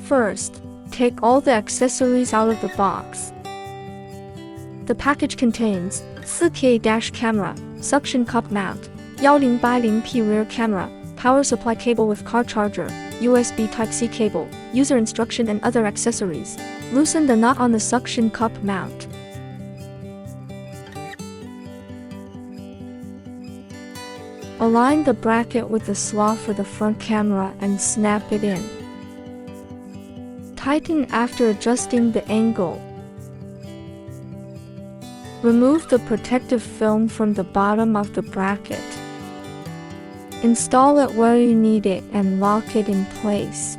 First, take all the accessories out of the box. The package contains 4K dash camera, suction cup mount, 1080p rear camera, power supply cable with car charger, USB Type-C cable, user instruction and other accessories. Loosen the knot on the suction cup mount. Align the bracket with the slot for the front camera and snap it in. Tighten after adjusting the angle. Remove the protective film from the bottom of the bracket. Install it where you need it and lock it in place.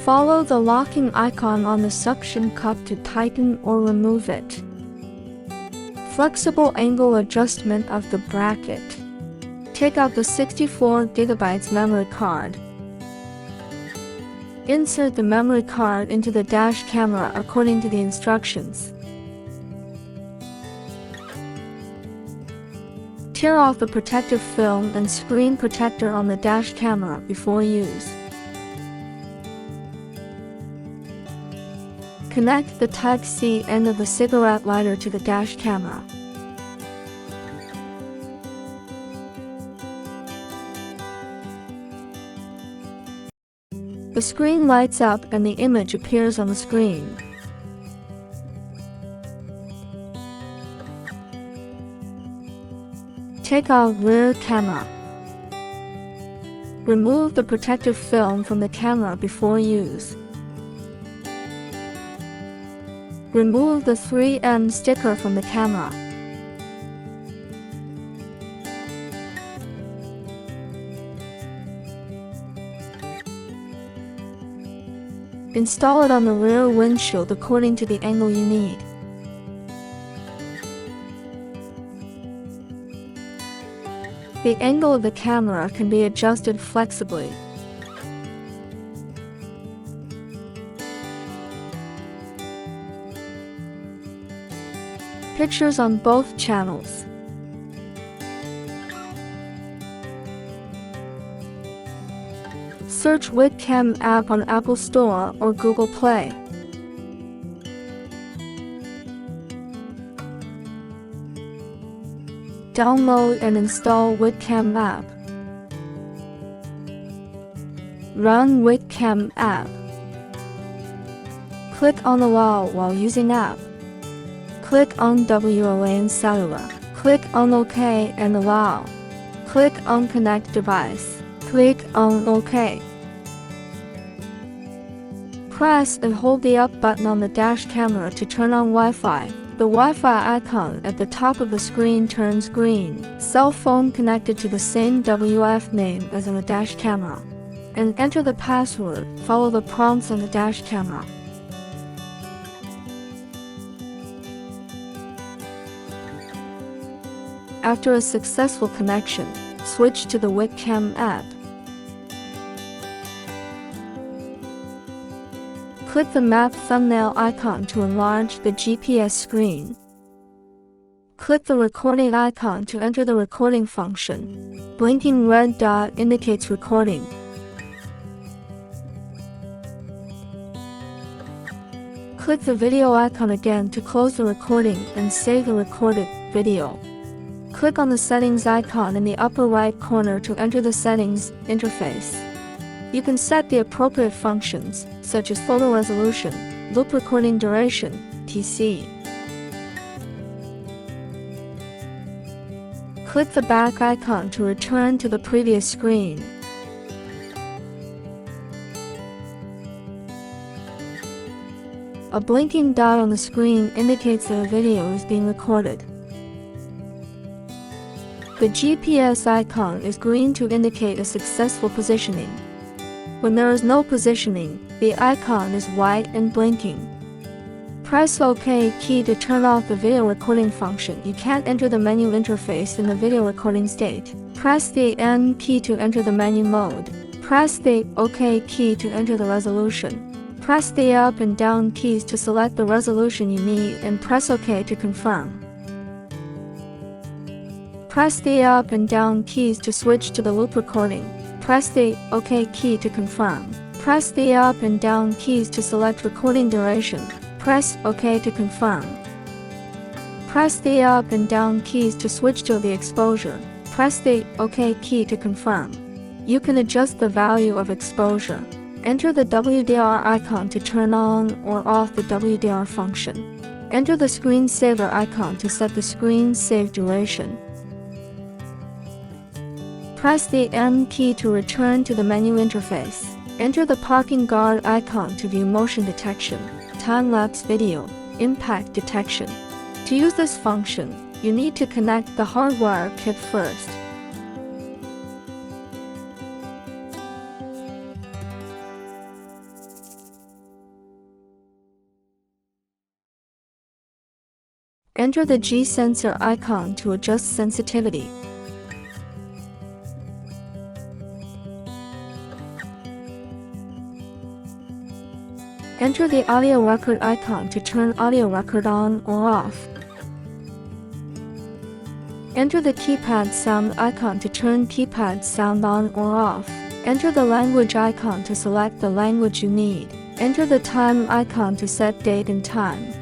Follow the locking icon on the suction cup to tighten or remove it. Flexible angle adjustment of the bracket. Take out the 64 GB memory card. Insert the memory card into the dash camera according to the instructions. Tear off the protective film and screen protector on the dash camera before use. Connect the Type-C end of the cigarette lighter to the dash camera. The screen lights up and the image appears on the screen. Take out rear camera. Remove the protective film from the camera before use. Remove the 3M sticker from the camera. Install it on the rear windshield according to the angle you need. The angle of the camera can be adjusted flexibly. Pictures on both channels. Search webcam app on Apple Store or Google Play. Download and install webcam app. Run webcam app. Click on allow while using app. Click on WLAN cellular. Click on OK and allow. Click on connect device. Click on OK. Press and hold the up button on the dash camera to turn on Wi-Fi. The Wi-Fi icon at the top of the screen turns green. Cell phone connected to the same WF name as on the dash camera. And enter the password. Follow the prompts on the dash camera. After a successful connection, switch to the webcam app. Click the map thumbnail icon to enlarge the GPS screen. Click the recording icon to enter the recording function. Blinking red dot indicates recording. Click the video icon again to close the recording and save the recorded video. Click on the settings icon in the upper right corner to enter the settings interface. You can set the appropriate functions, such as photo resolution, loop recording duration, etc. Click the back icon to return to the previous screen. A blinking dot on the screen indicates that a video is being recorded. The GPS icon is green to indicate a successful positioning. When there is no positioning, the icon is white and blinking. Press OK key to turn off the video recording function. You can't enter the menu interface in the video recording state. Press the N key to enter the menu mode. Press the OK key to enter the resolution. Press the up and down keys to select the resolution you need and press OK to confirm. Press the up and down keys to switch to the loop recording. Press the OK key to confirm. Press the up and down keys to select recording duration. Press OK to confirm. Press the up and down keys to switch to the exposure. Press the OK key to confirm. You can adjust the value of exposure. Enter the WDR icon to turn on or off the WDR function. Enter the screensaver icon to set the screen save duration. Press the M key to return to the menu interface. Enter the parking guard icon to view motion detection, time-lapse video, impact detection. To use this function, you need to connect the hardwire kit first. Enter the G sensor icon to adjust sensitivity. Enter the audio record icon to turn audio record on or off. Enter the keypad sound icon to turn keypad sound on or off. Enter the language icon to select the language you need. Enter the time icon to set date and time.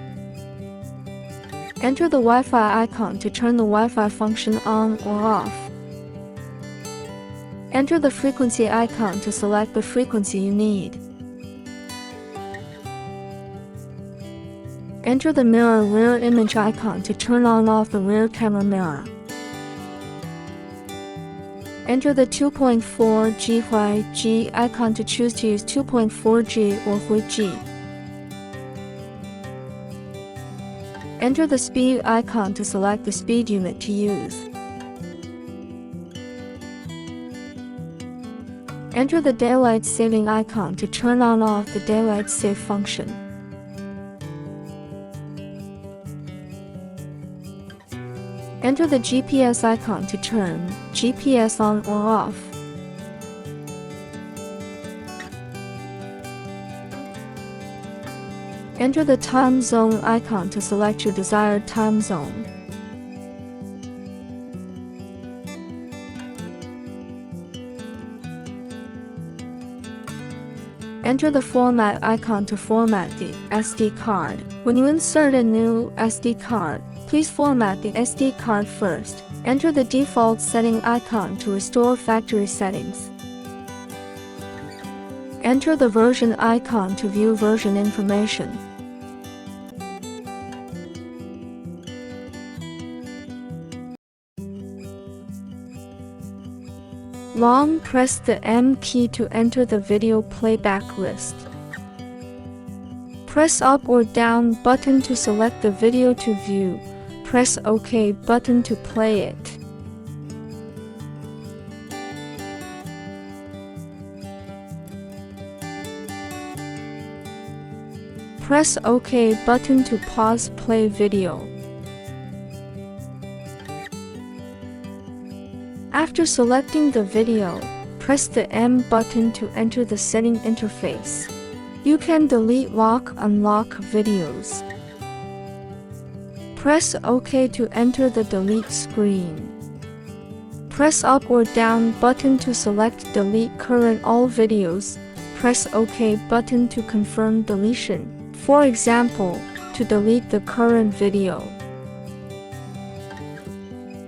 Enter the Wi-Fi icon to turn the Wi-Fi function on or off. Enter the frequency icon to select the frequency you need. Enter the mirror rear image icon to turn on or off the rear camera mirror. Enter the 2.4G WiFi icon to choose to use 2.4G or WiFi. Enter the speed icon to select the speed unit to use. Enter the daylight saving icon to turn on or off the daylight save function. Enter the GPS icon to turn GPS on or off. Enter the time zone icon to select your desired time zone. Enter the format icon to format the SD card. When you insert a new SD card, please format the SD card first. Enter the default setting icon to restore factory settings. Enter the version icon to view version information. Long press the M key to enter the video playback list. Press up or down button to select the video to view. Press OK button to play it. Press OK button to pause play video. After selecting the video, press the M button to enter the setting interface. You can delete lock unlock videos. Press OK to enter the delete screen. Press up or down button to select delete current all videos. Press OK button to confirm deletion. For example, to delete the current video.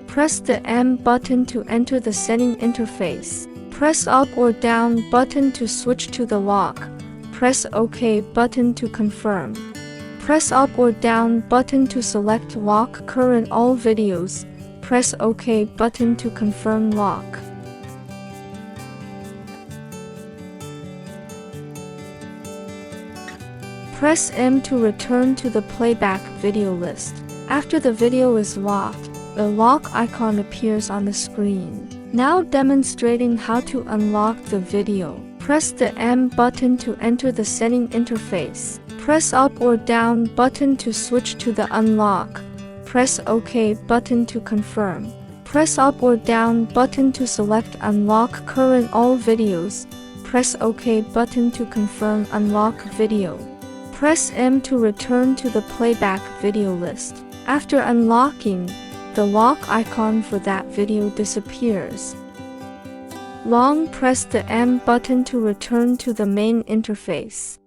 Press the M button to enter the setting interface. Press up or down button to switch to the lock. Press OK button to confirm. Press up or down button to select lock current all videos. Press OK button to confirm lock. Press M to return to the playback video list. After the video is locked, the lock icon appears on the screen. Now demonstrating how to unlock the video. Press the M button to enter the setting interface. Press up or down button to switch to the unlock. Press OK button to confirm. Press up or down button to select unlock current all videos. Press OK button to confirm unlock video. Press M to return to the playback video list. After unlocking, the lock icon for that video disappears. Long press the M button to return to the main interface.